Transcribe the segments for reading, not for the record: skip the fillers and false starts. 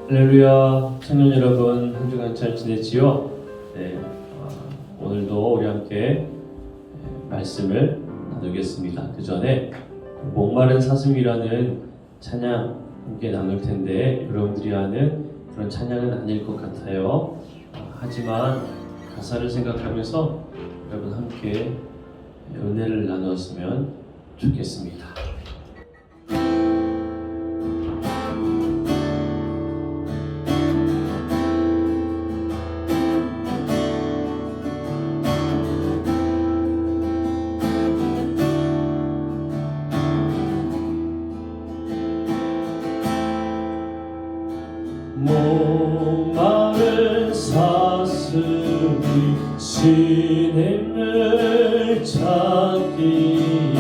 할렐루야, 청년 여러분, 한 주간 잘 지냈지요? 네, 오늘도 우리 함께 말씀을 나누겠습니다. 그 전에 목마른 사슴이라는 찬양 함께 나눌 텐데 여러분들이 아는 그런 찬양은 아닐 것 같아요. 하지만 가사를 생각하면서 여러분 함께 은혜를 나누었으면 좋겠습니다. 목마른 사슴이 주님을 찾기에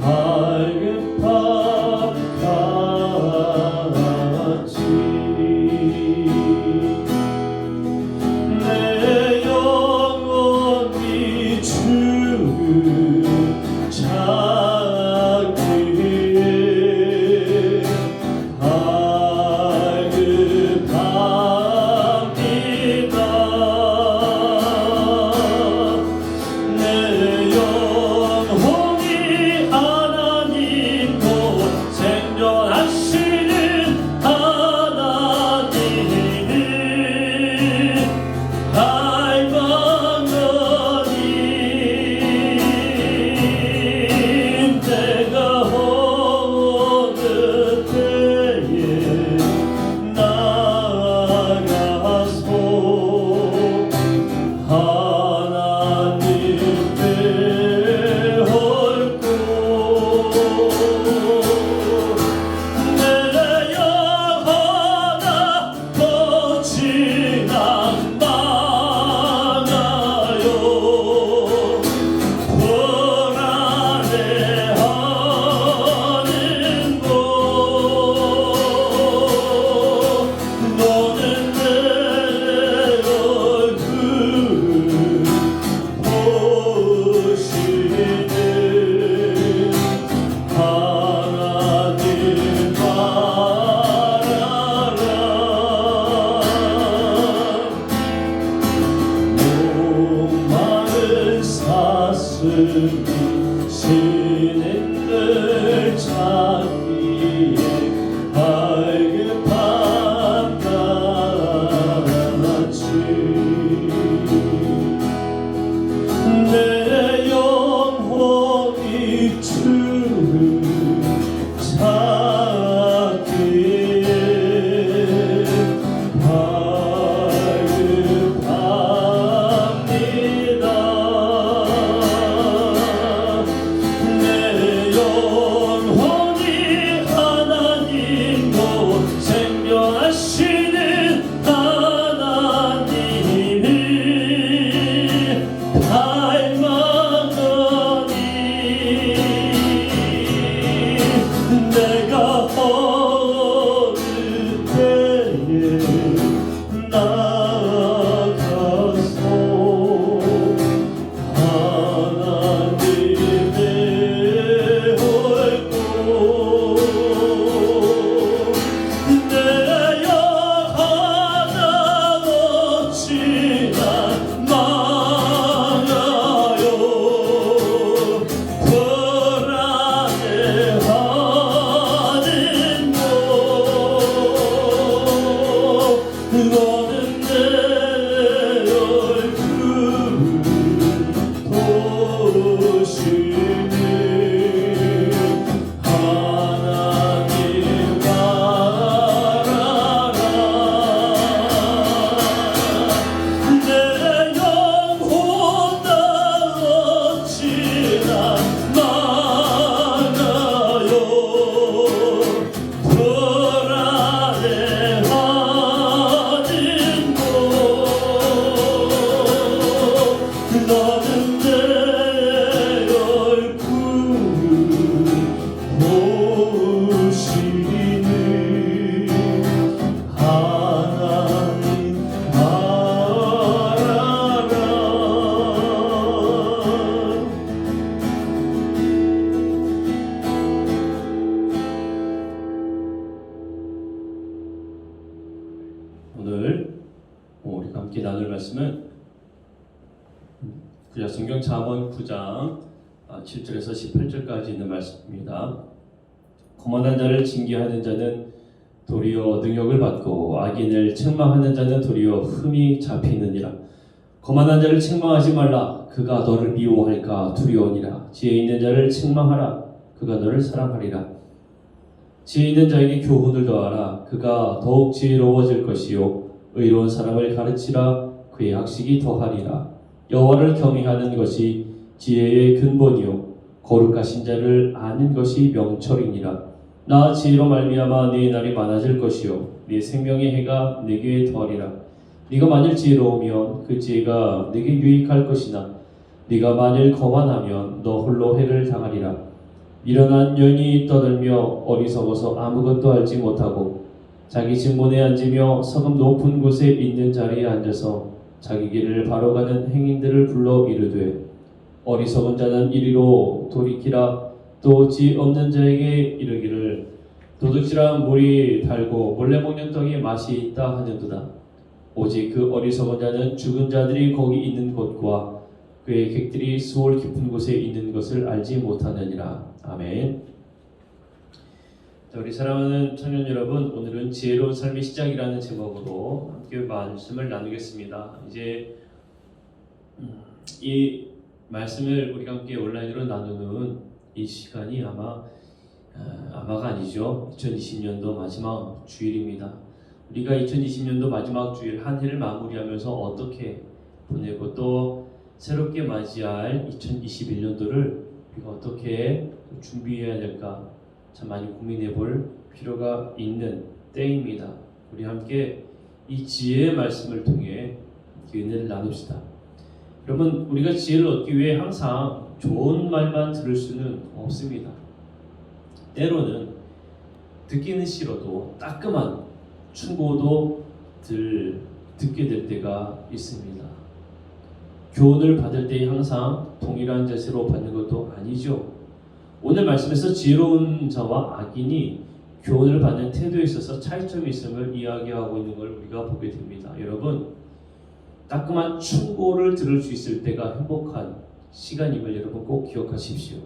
갈급한 같이 내 영혼이 주를 찾기에 주님을 찾기에 갈급한 같이 내 영혼이 주를 찾기에 갈급합니다. 내 영혼이 나눌 말씀은 구약성경 잠언 9장 7절에서 18절까지 있는 말씀입니다. 거만한 자를 징계하는 자는 도리어 능욕을 받고 악인을 책망하는 자는 도리어 흠이 잡히느니라. 거만한 자를 책망하지 말라. 그가 너를 미워할까 두려우니라. 지혜 있는 자를 책망하라. 그가 너를 사랑하리라. 지혜 있는 자에게 교훈을 더하라. 그가 더욱 지혜로워질 것이요 의로운 사람을 가르치라. 그의 학식이 더하리라. 여호와를 경외하는 것이 지혜의 근본이요 거룩하신 자를 아는 것이 명철이니라. 나 지혜로 말미암아 네 날이 많아질 것이요 네 생명의 해가 네게 더하리라. 네가 만일 지혜로우면 그 지혜가 네게 유익할 것이나 네가 만일 거만하면 너 홀로 해를 당하리라. 미련한 년이 떠들며 어리석어서 아무것도 알지 못하고 자기 진문에 앉으며 서금 높은 곳에 있는 자리에 앉아서 자기 길을 바로 가는 행인들을 불러 이르되 어리석은 자는 이리로 돌이키라. 또 지 없는 자에게 이르기를 도둑질한 물이 달고 몰래 먹는 떡이 맛이 있다 하는도다. 오직 그 어리석은 자는 죽은 자들이 거기 있는 곳과 그의 객들이 수월 깊은 곳에 있는 것을 알지 못하느니라. 아멘. 자, 우리 사랑하는 청년 여러분, 오늘은 지혜로운 삶의 시작이라는 제목으로 함께 말씀을 나누겠습니다. 이제 이 말씀을 우리가 함께 온라인으로 나누는 이 시간이 아마가 아니죠. 2020년도 마지막 주일입니다. 우리가 2020년도 마지막 주일 한 해를 마무리하면서 어떻게 보내고 또 새롭게 맞이할 2021년도를 우리가 어떻게 준비해야 될까 참 많이 고민해 볼 필요가 있는 때입니다. 우리 함께 이 지혜의 말씀을 통해 은혜를 나눕시다. 여러분, 우리가 지혜를 얻기 위해 항상 좋은 말만 들을 수는 없습니다. 때로는 듣기는 싫어도 따끔한 충고도 듣게 될 때가 있습니다. 교훈을 받을 때 항상 동일한 자세로 받는 것도 아니죠. 오늘 말씀에서 지혜로운 자와 악인이 교훈을 받는 태도에 있어서 차이점이 있음을 이야기하고 있는 걸 우리가 보게 됩니다. 여러분, 따끔한 충고를 들을 수 있을 때가 행복한 시간임을 여러분 꼭 기억하십시오.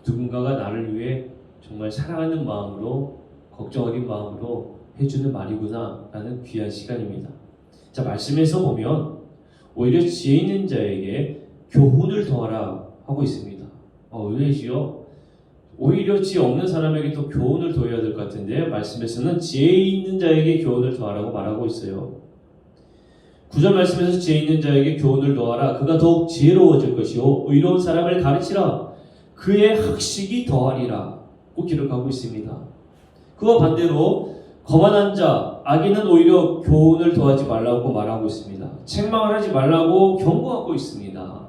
누군가가 나를 위해 정말 사랑하는 마음으로 걱정 어린 마음으로 해주는 말이구나 라는 귀한 시간입니다. 자, 말씀에서 보면 오히려 지혜 있는 자에게 교훈을 더하라 하고 있습니다. 의외지요? 오히려 지혜 없는 사람에게 또 교훈을 더해야 될 것 같은데 말씀에서는 지혜 있는 자에게 교훈을 더하라고 말하고 있어요. 9절 말씀에서 지혜 있는 자에게 교훈을 더하라. 그가 더욱 지혜로워질 것이요 의로운 사람을 가르치라. 그의 학식이 더하리라 꼭 기록하고 있습니다. 그와 반대로 거만한 자, 악인은 오히려 교훈을 더하지 말라고 말하고 있습니다. 책망을 하지 말라고 경고하고 있습니다.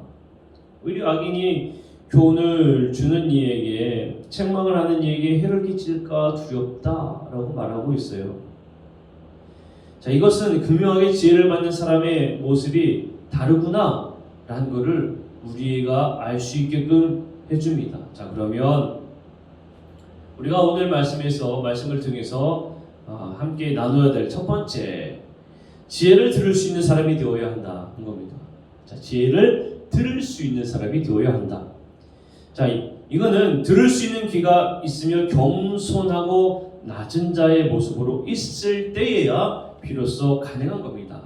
오히려 악인이 교훈을 주는 이에게 책망을 하는 이에게 해를 끼칠까 두렵다라고 말하고 있어요. 자, 이것은 교묘하게 지혜를 받는 사람의 모습이 다르구나 라는 것을 우리가 알 수 있게끔 해줍니다. 자, 그러면 우리가 오늘 말씀을 통해서 함께 나누어야 될 첫 번째, 지혜를 들을 수 있는 사람이 되어야 한다는 겁니다. 자, 지혜를 들을 수 있는 사람이 되어야 한다. 자, 이거는 들을 수 있는 귀가 있으며 겸손하고 낮은 자의 모습으로 있을 때에야 비로소 가능한 겁니다.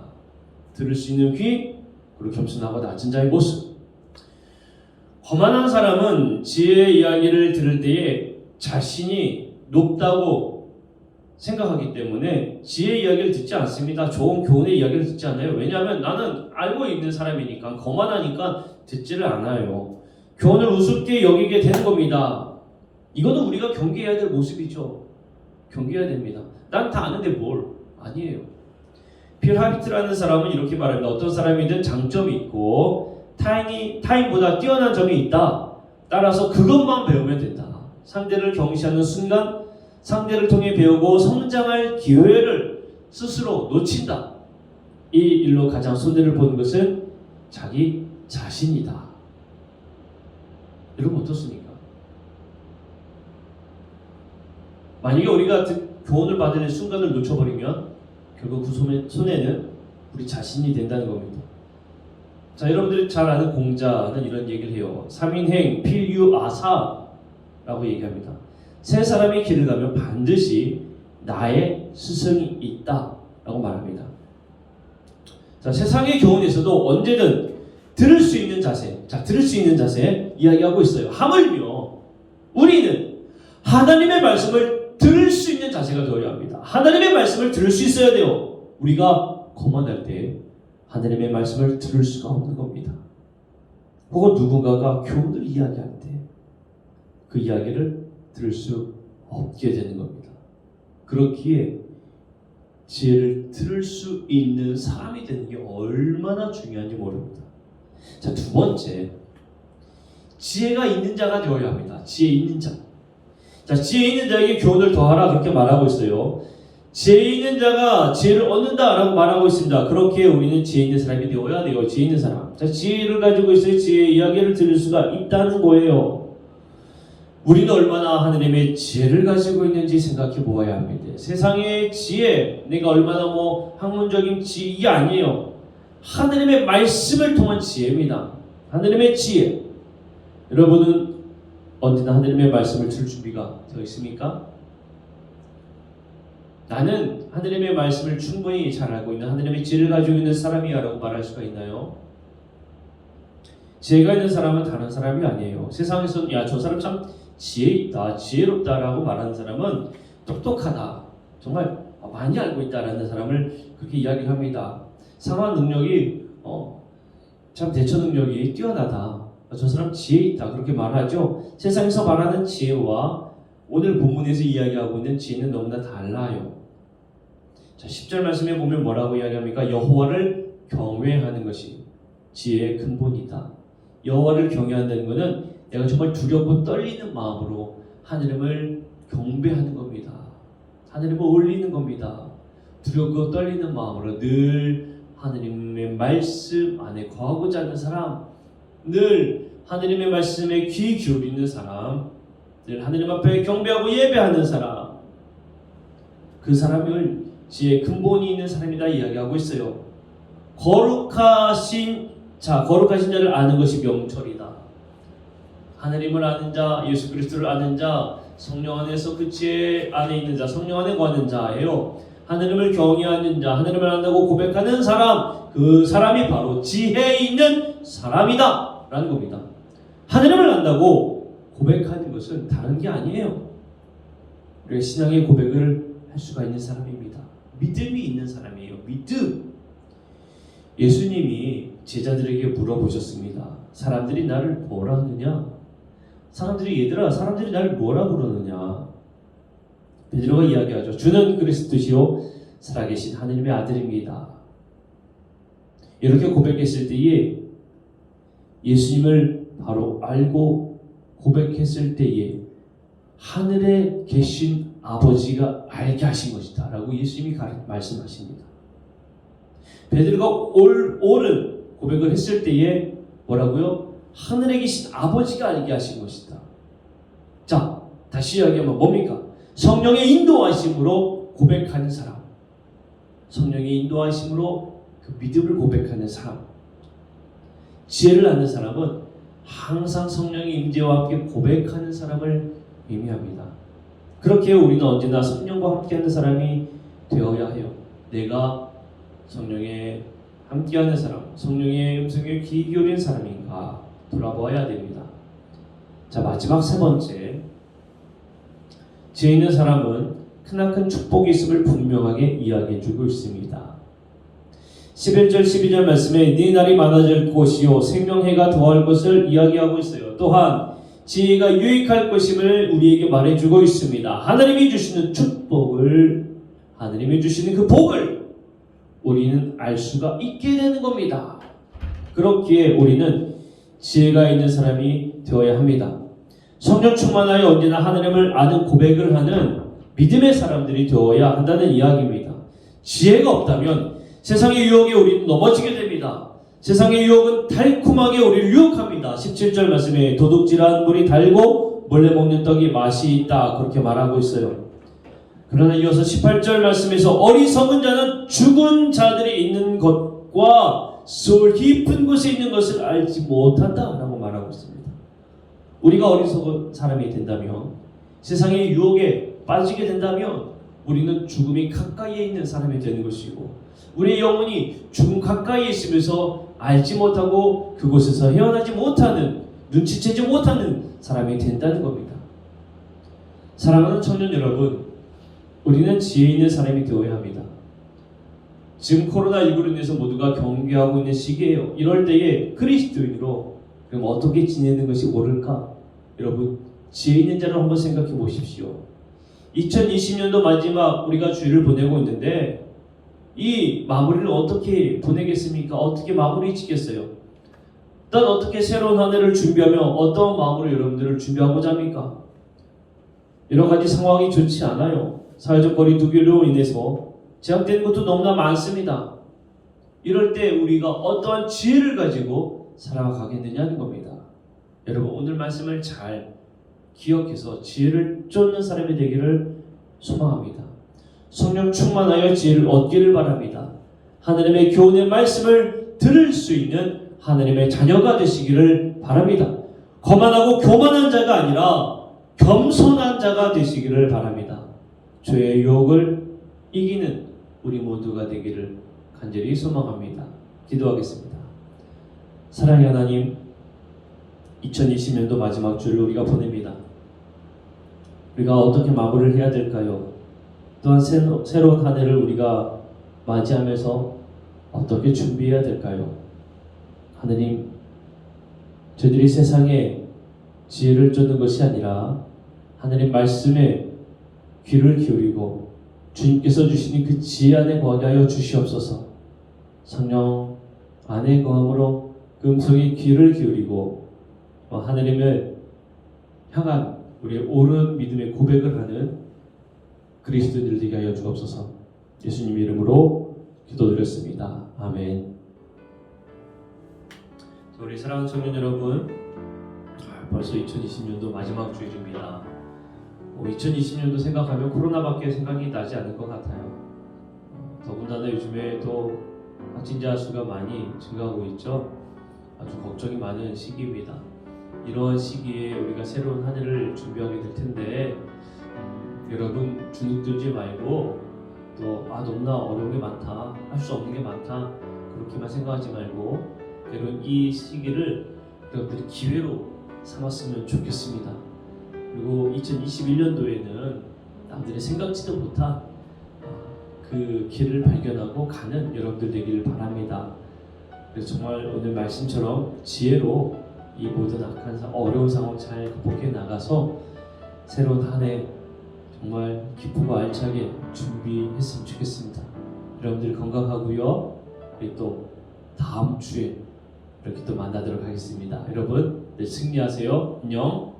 들을 수 있는 귀, 그리고 겸손하고 낮은 자의 모습. 거만한 사람은 지혜의 이야기를 들을 때에 자신이 높다고 생각하기 때문에 지혜의 이야기를 듣지 않습니다. 좋은 교훈의 이야기를 듣지 않아요. 왜냐하면 나는 알고 있는 사람이니까, 거만하니까 듣지를 않아요. 교훈을 우습게 여기게 되는 겁니다. 이거는 우리가 경계해야 될 모습이죠. 경계해야 됩니다. 난 다 아는데 뭘? 아니에요. 필 하비트라는 사람은 이렇게 말합니다. 어떤 사람이든 장점이 있고 타인보다 뛰어난 점이 있다. 따라서 그것만 배우면 된다. 상대를 경시하는 순간 상대를 통해 배우고 성장할 기회를 스스로 놓친다. 이 일로 가장 손해를 보는 것은 자기 자신이다. 여러분 어떻습니까? 만약에 우리가 교훈을 받는 순간을 놓쳐버리면 결국 그 손해는 우리 자신이 된다는 겁니다. 자, 여러분들이 잘 아는 공자는 이런 얘기를 해요. 삼인행 필유아사라고 얘기합니다. 세 사람이 길을 가면 반드시 나의 스승이 있다라고 말합니다. 자, 세상의 교훈에서도 언제든 들을 수 있는 자세, 들을 수 있는 자세 이야기하고 있어요. 하물며 우리는 하나님의 말씀을 들을 수 있는 자세가 되어야 합니다. 하나님의 말씀을 들을 수 있어야 돼요. 우리가 거만할 때 하나님의 말씀을 들을 수가 없는 겁니다. 혹은 누군가가 교훈을 이야기할 때 그 이야기를 들을 수 없게 되는 겁니다. 그렇기에 지혜를 들을 수 있는 사람이 되는 게 얼마나 중요한지 모릅니다. 자, 두 번째, 지혜가 있는 자가 되어야 합니다. 지혜 있는 자. 자, 지혜 있는 자에게 교훈을 더하라 그렇게 말하고 있어요. 지혜 있는 자가 지혜를 얻는다라고 말하고 있습니다. 그렇게 우리는 지혜 있는 사람이 되어야 돼요. 지혜 있는 사람. 자, 지혜를 가지고 있어야 지혜의 이야기를 들을 수가 있다는 거예요. 우리는 얼마나 하나님의 지혜를 가지고 있는지 생각해 보아야 합니다. 세상의 지혜, 내가 얼마나 학문적인 지혜, 이게 아니에요. 하나님의 말씀을 통한 지혜입니다. 하나님의 지혜. 여러분은 언제나 하나님의 말씀을 들을 준비가 되어 있습니까? 나는 하나님의 말씀을 충분히 잘 알고 있는 하나님의 지혜를 가지고 있는 사람이야 라고 말할 수가 있나요? 지혜가 있는 사람은 다른 사람이 아니에요. 세상에서는 야, 저 사람 참 지혜 있다, 지혜롭다 라고 말하는 사람은 똑똑하다, 정말 많이 알고 있다라는 사람을 그렇게 이야기를 합니다. 상황 능력이 참 대처 능력이 뛰어나다, 저 사람 지혜 있다 그렇게 말하죠. 세상에서 말하는 지혜와 오늘 본문에서 이야기하고 있는 지혜는 너무나 달라요. 자, 10절 말씀에 보면 뭐라고 이야기합니까? 여호와를 경외하는 것이 지혜의 근본이다. 여호와를 경외한다는 것은 내가 정말 두렵고 떨리는 마음으로 하나님을 경배하는 겁니다. 하나님을 올리는 겁니다. 두렵고 떨리는 마음으로 늘 하나님의 말씀 안에 거하고자 하는 사람, 늘 하나님의 말씀에 귀 기울이는 사람, 늘 하나님 앞에 경배하고 예배하는 사람, 그 사람을 지혜의 근본이 있는 사람이다 이야기하고 있어요. 거룩하신 자를 아는 것이 명철이다. 하나님을 아는 자, 예수 그리스도를 아는 자, 성령 안에서 그 지혜 안에 있는 자, 성령 안에 거하는 자예요. 하나님을 경외하는 자, 하나님을 안다고 고백하는 사람, 그 사람이 바로 지혜 있는 사람이다 라는 겁니다. 하나님을 안다고 고백하는 것은 다른 게 아니에요. 우리가 신앙의 고백을 할 수가 있는 사람입니다. 믿음이 있는 사람이에요. 믿음. 예수님이 제자들에게 물어보셨습니다. 사람들이 나를 뭐라 하느냐? 사람들이 나를 뭐라 부르느냐? 베드로가 이야기하죠. 주는 그리스도시요 살아계신 하느님의 아들입니다. 이렇게 고백했을 때에 예수님을 바로 알고 고백했을 때에 하늘에 계신 아버지가 알게 하신 것이다 라고 예수님이 말씀하십니다. 베드로가 옳은 고백을 했을 때에 뭐라고요? 하늘에 계신 아버지가 알게 하신 것이다. 자, 다시 이야기하면 뭡니까? 성령의 인도하심으로 고백하는 사람, 성령의 인도하심으로 그 믿음을 고백하는 사람, 지혜를 아는 사람은 항상 성령의 임재와 함께 고백하는 사람을 의미합니다. 그렇게 우리는 언제나 성령과 함께하는 사람이 되어야 해요. 내가 성령에 함께하는 사람, 성령의 음성에 귀 기울인 사람인가 돌아보아야 됩니다. 자, 마지막 세 번째, 지혜 있는 사람은 크나큰 축복이 있음을 분명하게 이야기해주고 있습니다. 11절 12절 말씀에 네 날이 많아질 것이요 생명해가 더할 것을 이야기하고 있어요. 또한 지혜가 유익할 것임을 우리에게 말해주고 있습니다. 하나님이 주시는 축복을, 하나님이 주시는 그 복을 우리는 알 수가 있게 되는 겁니다. 그렇기에 우리는 지혜가 있는 사람이 되어야 합니다. 성령 충만하여 언제나 하나님을 아는 고백을 하는 믿음의 사람들이 되어야 한다는 이야기입니다. 지혜가 없다면 세상의 유혹에 우리는 넘어지게 됩니다. 세상의 유혹은 달콤하게 우리를 유혹합니다. 17절 말씀에 도둑질한 물이 달고 몰래 먹는 떡이 맛이 있다 그렇게 말하고 있어요. 그러나 이어서 18절 말씀에서 어리석은 자는 죽은 자들이 있는 것과 소울 깊은 곳에 있는 것을 알지 못한다 라고 말하고 있습니다. 우리가 어리석은 사람이 된다면, 세상의 유혹에 빠지게 된다면 우리는 죽음이 가까이에 있는 사람이 되는 것이고, 우리의 영혼이 죽음 가까이에 있으면서 알지 못하고 그곳에서 헤어나지 못하는, 눈치채지 못하는 사람이 된다는 겁니다. 사랑하는 청년 여러분, 우리는 지혜 있는 사람이 되어야 합니다. 지금 코로나19로 인해서 모두가 경계하고 있는 시기예요. 이럴 때에 그리스도인으로 그럼 어떻게 지내는 것이 옳을까? 여러분, 지혜 있는 자를 한번 생각해 보십시오. 2020년도 마지막 우리가 주일을 보내고 있는데 이 마무리를 어떻게 보내겠습니까? 어떻게 마무리 짓겠어요? 일단 어떻게 새로운 한 해를 준비하며 어떤 마음으로 여러분들을 준비하고자 합니까? 여러 가지 상황이 좋지 않아요. 사회적 거리두기로 인해서 제약되는 것도 너무나 많습니다. 이럴 때 우리가 어떠한 지혜를 가지고 살아가겠느냐는 겁니다. 여러분, 오늘 말씀을 잘 기억해서 지혜를 쫓는 사람이 되기를 소망합니다. 성령 충만하여 지혜를 얻기를 바랍니다. 하나님의 교훈의 말씀을 들을 수 있는 하나님의 자녀가 되시기를 바랍니다. 거만하고 교만한 자가 아니라 겸손한 자가 되시기를 바랍니다. 죄의 유혹을 이기는 우리 모두가 되기를 간절히 소망합니다. 기도하겠습니다. 사랑의 하나님, 2020년도 마지막 주를 우리가 보냅니다. 우리가 어떻게 마무리를 해야 될까요? 또한 새로운 한 해를 우리가 맞이하면서 어떻게 준비해야 될까요? 하나님, 저희들이 세상에 지혜를 쫓는 것이 아니라 하나님 말씀에 귀를 기울이고 주님께서 주시는 그 지혜 안에 거하게 하여 주시옵소서. 성령 안에 거함으로 그 음성에 귀를 기울이고 하나님을 향한 우리의 옳은 믿음의 고백을 하는 그리스도인들 되게 하여 주옵소서. 예수님 이름으로 기도드렸습니다. 아멘. 우리 사랑하는 청년 여러분, 벌써 2020년도 마지막 주일입니다. 2020년도 생각하면 코로나밖에 생각이 나지 않을 것 같아요. 더군다나 요즘에 또 확진자 수가 많이 증가하고 있죠. 아주 걱정이 많은 시기입니다. 이러한 시기에 우리가 새로운 한 해를 준비하게 될 텐데 여러분 주눅들지 말고 또 너무나 어려운 게 많다, 할 수 없는 게 많다 그렇게만 생각하지 말고 여러분 이 시기를 여러분들이 기회로 삼았으면 좋겠습니다. 그리고 2021년도에는 남들이 생각지도 못한 그 길을 발견하고 가는 여러분들 되기를 바랍니다. 그래서 정말 오늘 말씀처럼 지혜로 이 모든 악한 어려운 상황 잘 극복해 나가서 새로운 한 해 정말 기쁘고 알차게 준비했으면 좋겠습니다. 여러분들 건강하고요. 우리 또 다음 주에 이렇게 또 만나도록 하겠습니다. 여러분 늘 승리하세요. 안녕.